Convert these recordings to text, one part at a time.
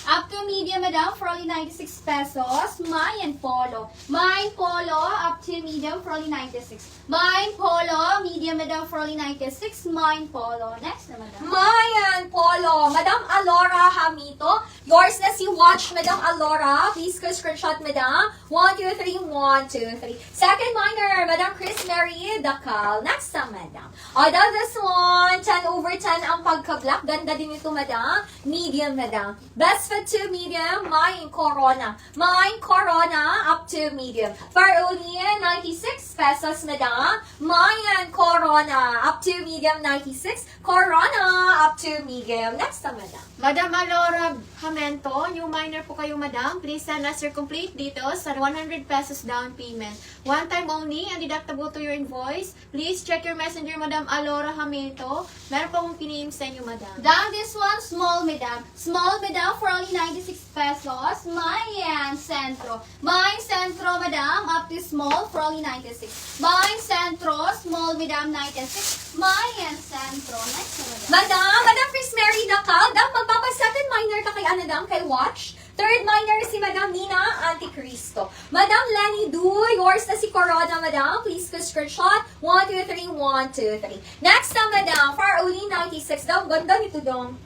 Up to medium, madam, for only 96 pesos. Mayan Polo. Mayan Polo, up to medium for only 96. Mayan Polo, medium, madam, for only 96. Mayan Polo. Next na, madam. Mayan Polo. Madam Alora Hamito. Yours na si Watch, Madam Alora. Please go screenshot, Madam. 1, 2, 3, 1, 2, 3. Second minor, Madam Chris Mary Dakal. Next na, Madam. Although this one, 10 over 10 ang pagka-black. Ganda din ito, Madam. Medium, Madam. Best fit to medium, Mayan Corona. Mayan Corona, up to medium. For only 96 pesos, Madam. Mayan Corona, up to medium, 96. Corona, up to medium. Next na, Madam. Madam Alora Hamento, new minor po kayo, madam. Please send us your complete details at 100 pesos down payment. One time only and deductible to your invoice. Please check your messenger, Madam Alora Hamento. Meron po akong piniim sa inyo, madam. Down this one, small, madam. Small, madam, for only 96 pesos. Mayan Centro. Mayan Centro, madam, up to small for only 96. Mayan Centro, small, madam, 96. Mayan Centro. Next na, madam. Madam Chris Mary Dakal, magpapa-second minor ka kay Anadam, kay Watch. Third minor si Madam Nina Anticristo. Madam Lenny Du, yours na si Corona, Madam. Please go screenshot. 1, 2, 3, 1, 2, 3. Next na, Madam, for only 96. Daw, ganda nito, dong.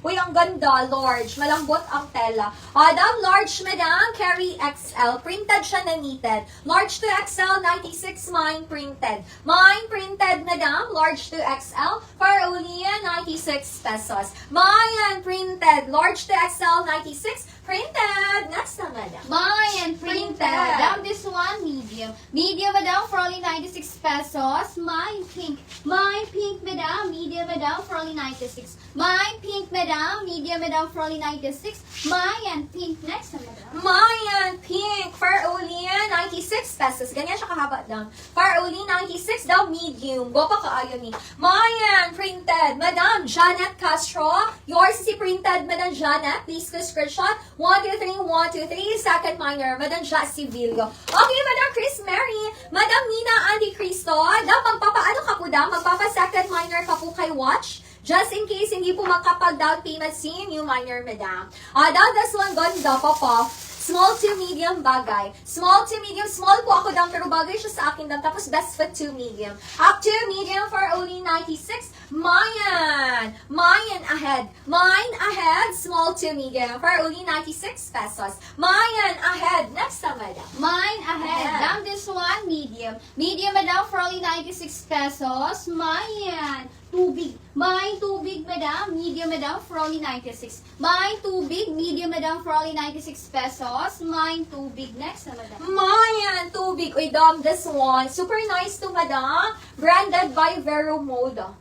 Uy, ang ganda, large. Malambot ang tela. Madam, large, Madam, carry XL. Printed siya na knitted. Large to XL, 96, mine printed. Mine printed, Madam, large to XL, for only 96 pesos. Mine printed, large to XL, 96, printed. Next na, Madam. Mayan printed. Down this one, medium. Medium, madam, for only 96 pesos. Mine pink. Mine pink, madam. Medium, madam, for only 96. Mine pink, madam. Medium, madam, for only 96. Mayan pink. Next na, madam. Mayan pink, for only 96 pesos. Ganyan siya kahaba, Dam. For only 96 daw, medium. Go pa kaayo ni. Mayan printed, Madam Janet Castro. Yours si printed, Madam Janet. Please go screenshot. 1, 2, 3, 1, 2, 3. Second minor, Madam Jassy Villo. Okay, Madam Chris Mary. Madam Nina Andy Cristo. Daw, magpapaano ka po, Dam? Magpapa-second minor ka po kay Watch. Just in case hindi po makapag-down payment si new minor, Madam. Daw, this one, ganda pa po. Small to medium bagay. Small to medium. Small po ako, Dam, pero bagay siya sa akin, Dam. Tapos best fit to medium. Up to medium for only 96. Mayan. Mayan ahead. Mine ahead. Small to medium for only 96 pesos. Mayan ahead. Next na, Madam. Mine ahead. Ahead. Down this one, medium. Medium, madam, for only 96 pesos. Mayan. Tubig. Mine tubig, madam. Medium, madam, for only 96. Mine tubig. Medium, madam, for only 96 pesos. Mine tubig. Next na, madam. Mayan tubig. Uy, Dam, this one. Super nice to, Madam. Branded by Vero Moda.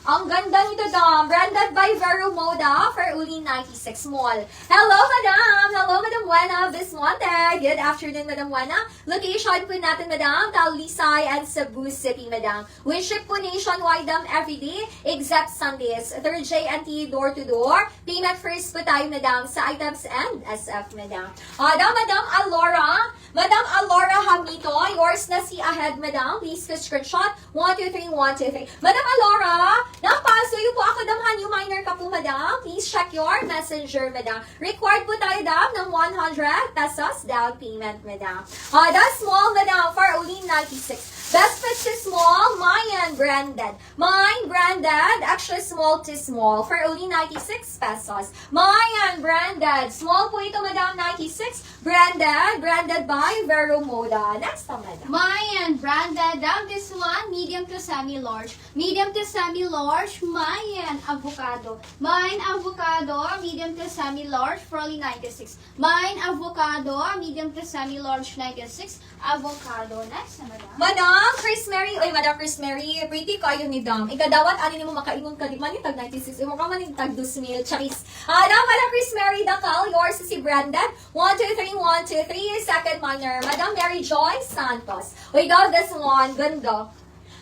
Ang ganda nito, Dam. Branded by Vero Moda for only 96 small. Hello, Madam. Hello, Madam Buena. Vismonte. Good afternoon, Madam Buena. Location po natin, Madam. Talisay and Cebu City, Madam. We ship po nationwide, Dam, everyday except Sundays. 3rd JNT door-to-door. Payment first po tayo, Madam, sa items and SF, Madam. Daw, Madam Alora. Madam Alora Hamito. Yours na si ahead, Madam. Please go screenshot. 1, 2, 3, 1, 2, 3. Madam Alora. Napasuyo po ako, Dam, new minor ka po, Madam. Please check your messenger, Madam. Required po tayo, Dam, ng 100 pesos down payment, Madam. That's small, Madam, for only 96. Best fit to small, Mayan branded. Mine branded, extra small to small, for only 96 pesos. Mayan branded. Small po ito, Madam, 96. Branded, branded by Vero Moda. Next na, Madam. Mayan branded. Down this one, medium to semi-large. Medium to semi-large, Mayan avocado. Mine avocado, medium to semi-large, for only 96. Mine avocado, medium to semi-large, 96. Avocado. Next na, madam. Madam Chris Mary, oy, Madam Chris Mary, pretty kayo ni Dam. Ikadawat, ani mo makaingon ka, di man yung tag 96, mo ka man yung tag 2,000, charis. Daw, Madam Chris Mary Dakal, yours si Brandon. 1, 2, 3, 1, 2, 3, second minor. Madam Mary Joy Santos. Uy, daw, this one, ganda.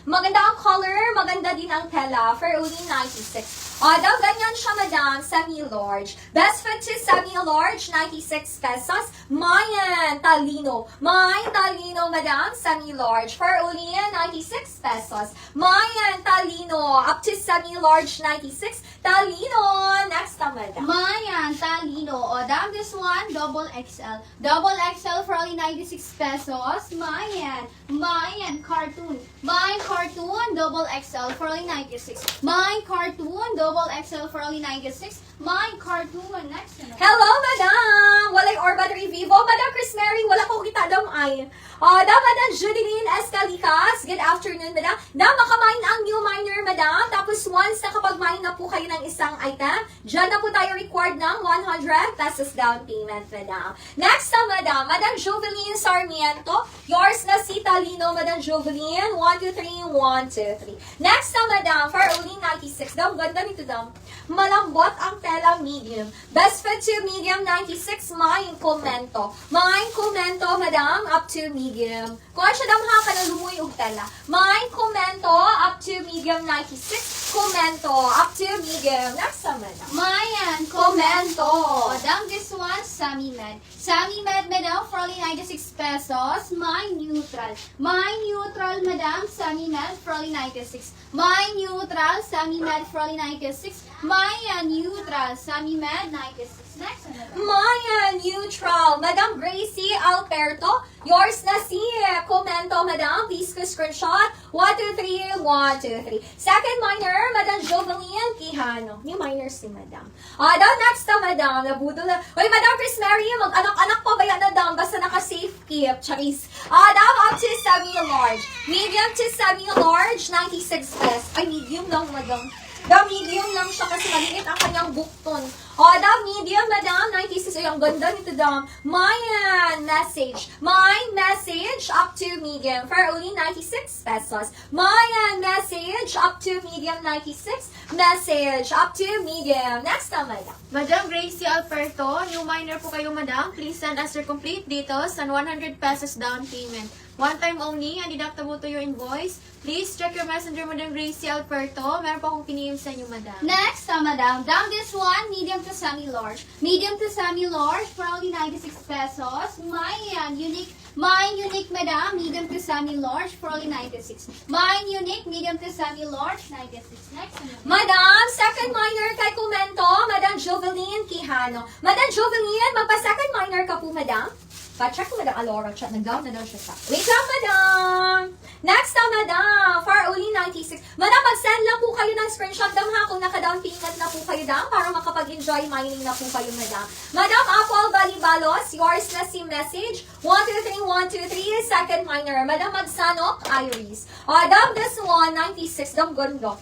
Maganda ang color, maganda din ang tela, for only 96. Daw, ganyan siya, Madam, semi-large. Best fit to semi-large. large, 96 pesos. Mayan, talino. Mayan, talino, madam, semi-large. For Ulian, 96 pesos. Mayan, talino, up to semi-large, 96. Talino, next na, madam. Mayan, Talino. O, dam, this one, double XL. Double XL for only 96 pesos. Mayan. Mayan, cartoon. Mayan, cartoon, double XL for only 96. Mayan, cartoon, double XL for only 96. Mayan, cartoon, next na. Hello, madam! Walay Orba 3 Vivo. Madam Chris Mary, wala ko kita daw ay. Dam, madam Judeline Escalicas. Good afternoon, madam. Dam, makamain ang new miner, madam. Tapos once nakapag-mine na po kayo ng isang item, dyan na po tayo required ng 100 pesos down payment, madam. Next na, madam. Madam Joveline Sarmiento. Yours na si Talino, madam Joveline. 1, 2, 3, 1, 2, 3. Next na, madam. For only 96. Dam, ganda nito, dam. Malambot ang tela medium. Best fit to medium 96. Mine komento. Mine komento, madam, up to medium. Kung siya dam ha ka na lumuy og tela. Mine komento up to medium 96. Komento up to medium. Next na, madam. Mayan, komento. O, dam, this one, Sammy Med. Sammy Med, madam, for only 96 pesos. My neutral. My neutral, madam, Sammy Med, for only 96. My neutral, Sammy Med, for only 96. Maya neutral, Sammy Med, 96. Next, madam. Maya neutral. Madam Gracie Alberto. Yours na si komento, madam. Please screenshot. 1, 2, 3, 1, 2, 3. Second minor, madam Joveline Quijano. New minor si madam. Daw next na, madam. Nabudol na. Uy, madam Chris Mary, mag-anak-anak pa ba yan na dam? Basta naka-safe keep. Charis. Daw up to semi-large. Medium to semi-large, 96 pesos. Ay, medium lang, madam. The medium lang siya kasi maliit ang kanyang bukton. The medium, madam, 96. Ay, ang ganda nito, dam. Mayan message. My message up to medium for only 96 pesos. Mayan message up to medium 96. Message up to medium. Next na, madam. Madam Gracie Alberto, new miner po kayo, madam. Please send us your complete details and 100 pesos down payment. One time only and deductible to your invoice. Please check your messenger, Madam Gracie Alberto. Meron pa akong pinihim sa inyo, madam. Next, madam. Down this one, medium to semi-large. Medium to semi-large for only 96 pesos. Mayan, unique. Mine unique, madam. Medium to semi-large for only 96. Mine unique, medium to semi-large, 96. Next, madam. Madam, second minor kay komento, Madam Joveline Quijano. Madam Joveline, magpa-second minor ka po, madam. Pa-check ko, Madam Alora, chat, nag-down na daw siya sa. Wait lang, madam! Next na, madam, for only 96. Madam, mag-send lang po kayo ng screenshot, dam ha, kung naka-down payment na po kayo, dam, para makapag-enjoy mining na po kayo, madam. Madam Apple Balibalos, yours na si message. 1, 2, 3, 1, 2, 3, second minor. Madam Magsanok, Iris. Dam, this one, 96, dam, ganda.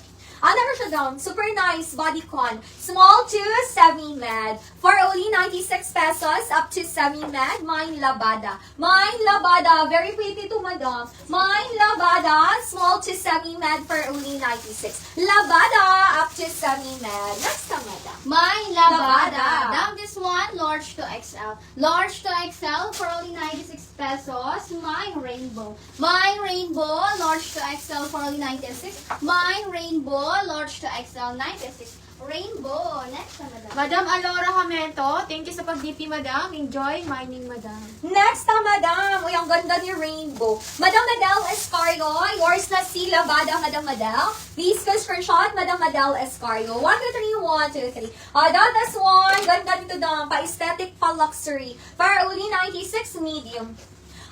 Never siya down. Super nice bodycon. Small to semi-med. For only 96 pesos up to semi-med. Mine Labada. Mine Labada. Very pretty to, madam. Mine Labada. Small to semi-med for only 96. Labada up to semi-med. Next na, madam. Mine Labada. Labada. Down this one, large to XL. Large to XL for only 96 pesos. Mine Rainbow. Mine Rainbow, large to XL for only 96. Mine Rainbow, large to XL, 96. Rainbow. Next na, madam. Madam Alora Hamento, thank you sa pag-DP, madam. Enjoy mining, madam. Next na, madam. Uy, ang ganda ni Rainbow. Madam Madel Escargo, yours na si Labada, Madam Madel. Please go screenshot, Madam Madel Escargo. 1, 2, 3, 1, 2, 3. Down this one. Ganda nito, dam. Pa-aesthetic, pa-luxury. For only 96, medium.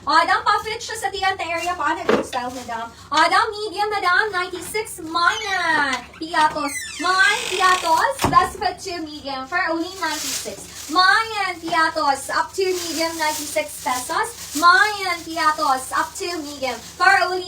Dam, pa-fit siya sa Tianta area. Paano yung style, madam? Dam, medium, madam. 96, Mayan. Piatos. Mayan, Piatos. Best fit to medium for only 96. Mayan, Piatos. Up to medium, 96 pesos. Mayan, Piatos. Up to medium for only